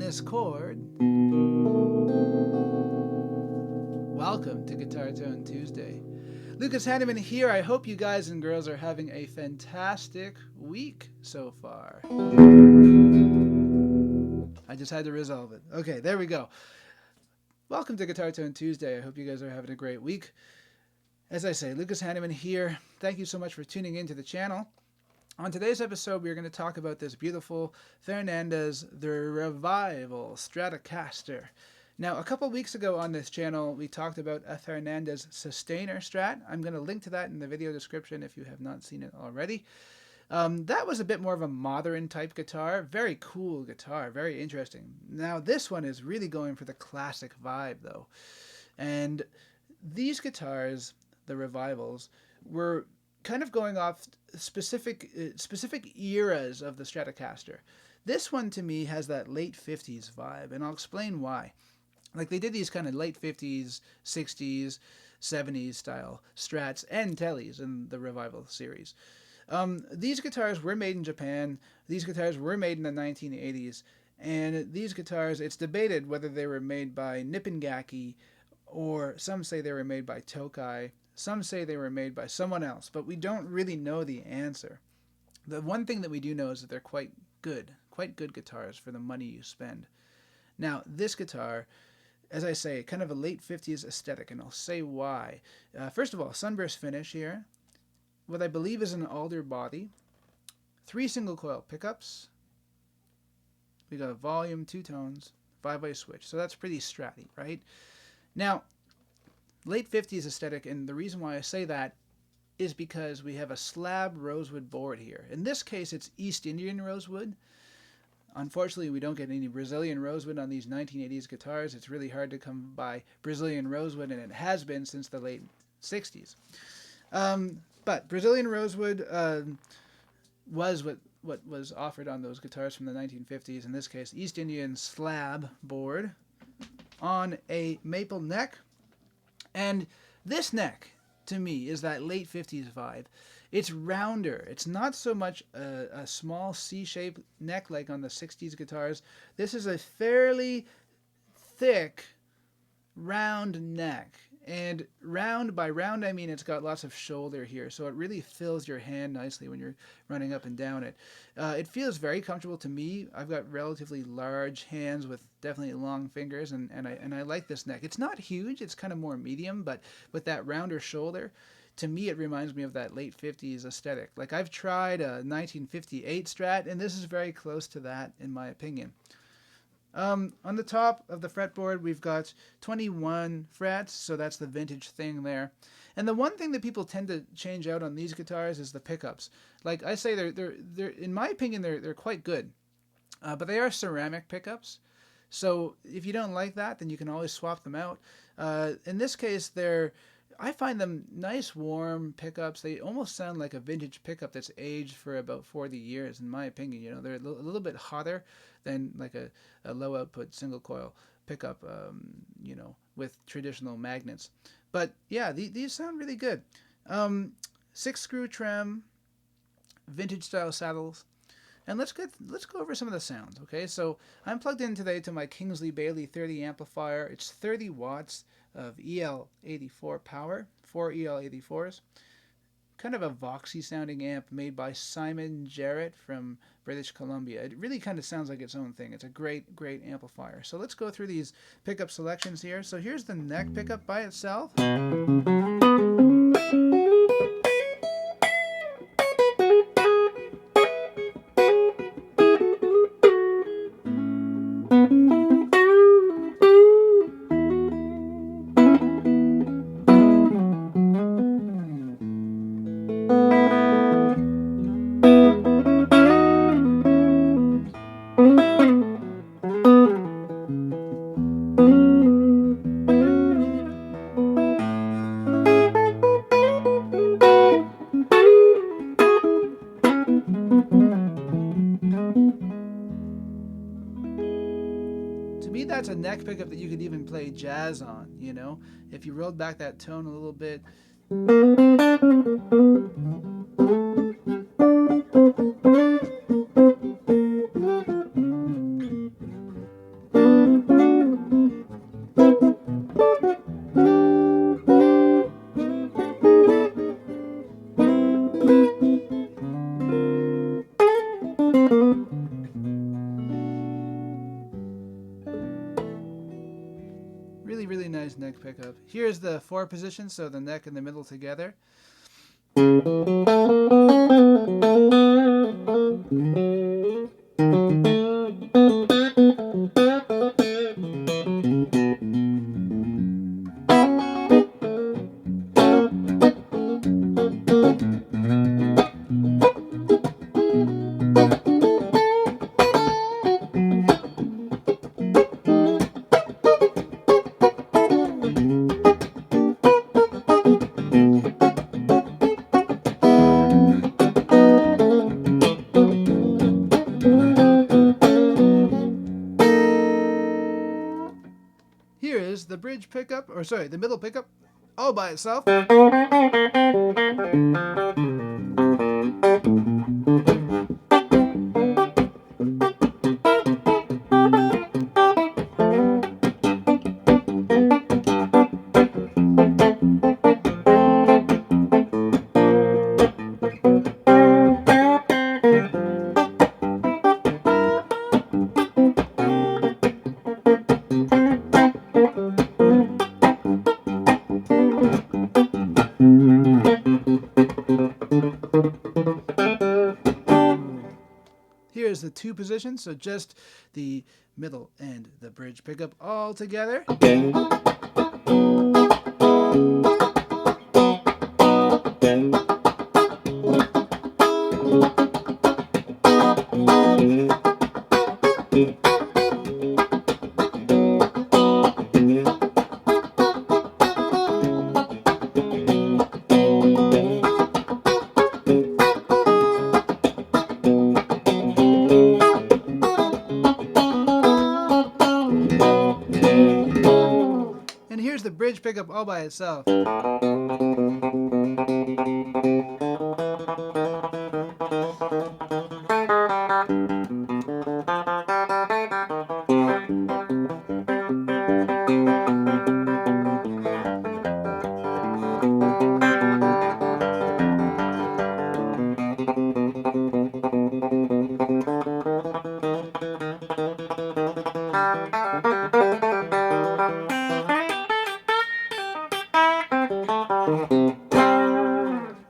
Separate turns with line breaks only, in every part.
this chord. Welcome to Guitar Tone Tuesday. Lucas Haneman here. I hope you guys and girls are having a fantastic week so far. I just had to resolve it. Okay, there we go. Welcome to Guitar Tone Tuesday. I hope you guys are having a great week. As I say, Lucas Haneman here. Thank you so much for tuning into the channel. On today's episode, we're going to talk about this beautiful Fernandes Revival Stratocaster. Now, a couple weeks ago on this channel, we talked about a Fernandes Sustainer Strat. I'm going to link to that in the video description if you have not seen it already. That was a bit more of a modern type guitar. Very cool guitar, very interesting. Now, this one is really going for the classic vibe, though. And these guitars, the Revivals, were kind of going off specific eras of the Stratocaster. This one, to me, has that late 50s vibe, and I'll explain why. Like, they did these kind of late 50s, 60s, 70s style Strats and Teles in the Revival series. These guitars were made in Japan. These guitars were made in the 1980s. And these guitars, it's debated whether they were made by Nippon Gakki, or some say they were made by Tokai. Some say they were made by someone else, but we don't really know the answer. The one thing that we do know is that they're quite good guitars for the money you spend. Now, this guitar, as I say, kind of a late 50s aesthetic, and I'll say why. First of all, sunburst finish here. What I believe is an alder body. 3 single coil pickups. We got a volume, 2 tones, 5-way switch. So that's pretty stratty, right? Now, late 50s aesthetic, and the reason why I say that is because we have a slab rosewood board here. In this case, it's East Indian rosewood. Unfortunately, we don't get any Brazilian rosewood on these 1980s guitars. It's really hard to come by Brazilian rosewood, and it has been since the late 60s. But Brazilian rosewood was what was offered on those guitars from the 1950s. In this case, East Indian slab board on a maple neck. And this neck, to me, is that late 50s vibe. It's rounder. It's not so much a small C-shaped neck like on the 60s guitars. This is a fairly thick, round neck. And round, by round I mean it's got lots of shoulder here, so it really fills your hand nicely when you're running up and down it. It feels very comfortable to me. I've got relatively large hands with definitely long fingers, and I like this neck. It's not huge, it's kind of more medium, but with that rounder shoulder, to me it reminds me of that late 50s aesthetic. Like, I've tried a 1958 Strat, and this is very close to that in my opinion. On the top of the fretboard, we've got 21 frets, so that's the vintage thing there. And the one thing that people tend to change out on these guitars is the pickups. Like I say, they're in my opinion, they're quite good, but they are ceramic pickups. So if you don't like that, then you can always swap them out. In this case, I find them nice, warm pickups. They almost sound like a vintage pickup that's aged for about 40 years, in my opinion. You know, they're a little bit hotter than like a low output single coil pickup, you know, with traditional magnets. But yeah, these sound really good. 6-screw trem, vintage style saddles. And let's go over some of the sounds, okay? So I'm plugged in today to my Kingsley Bailey 30 amplifier. It's 30 watts of EL84 power, 4 EL84s. Kind of a voxy sounding amp made by Simon Jarrett from British Columbia. It really kind of sounds like its own thing. It's a great amplifier. So let's go through these pickup selections here. So here's the neck pickup by itself. That's a neck pickup that you could even play jazz on, you know, if you rolled back that tone a little bit. pickup. Here's the 4 position, so the neck and the middle together. Here is the bridge pickup, or sorry, the middle pickup, all by itself. Here's the 2 positions, so just the middle and the bridge pickup all together. And here's the bridge pickup all by itself.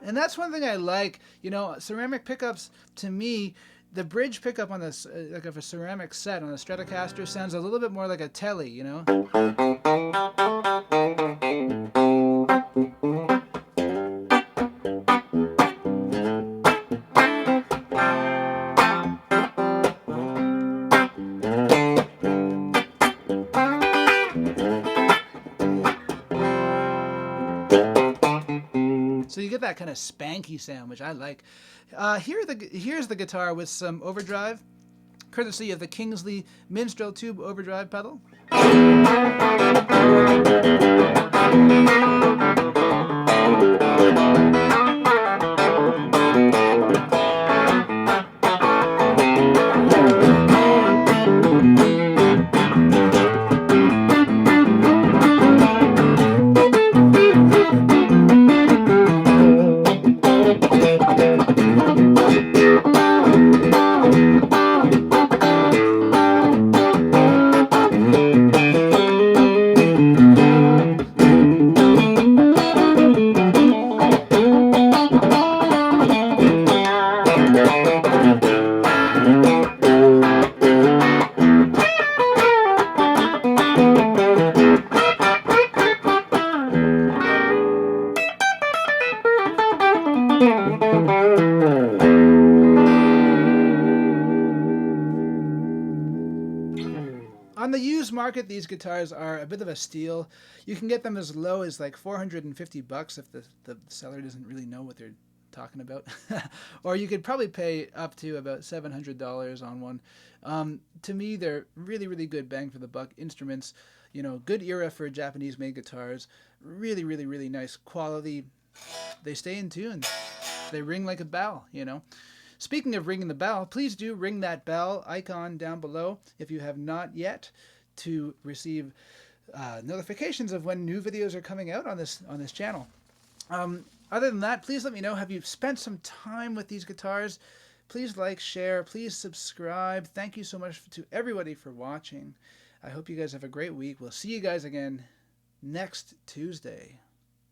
And that's one thing I like, you know, ceramic pickups, to me, the bridge pickup on this, like of a ceramic set on a Stratocaster, sounds a little bit more like a telly, you know? So you get that kind of spanky sound, which I like. Here's the guitar with some overdrive, courtesy of the Kingsley Minstrel Tube overdrive pedal. On the used market, these guitars are a bit of a steal. You can get them as low as like $450 if the seller doesn't really know what they're talking about. Or you could probably pay up to about $700 on one. To me, they're really, really good bang for the buck instruments. You know, good era for Japanese-made guitars. Really, really, really nice quality. They stay in tune. They ring like a bell, you know. Speaking of ringing the bell, please do ring that bell icon down below if you have not yet, to receive notifications of when new videos are coming out on this channel. Other than that, please let me know, have you spent some time with these guitars? Please like, share, please subscribe. Thank you so much to everybody for watching. I hope you guys have a great week. We'll see you guys again next Tuesday.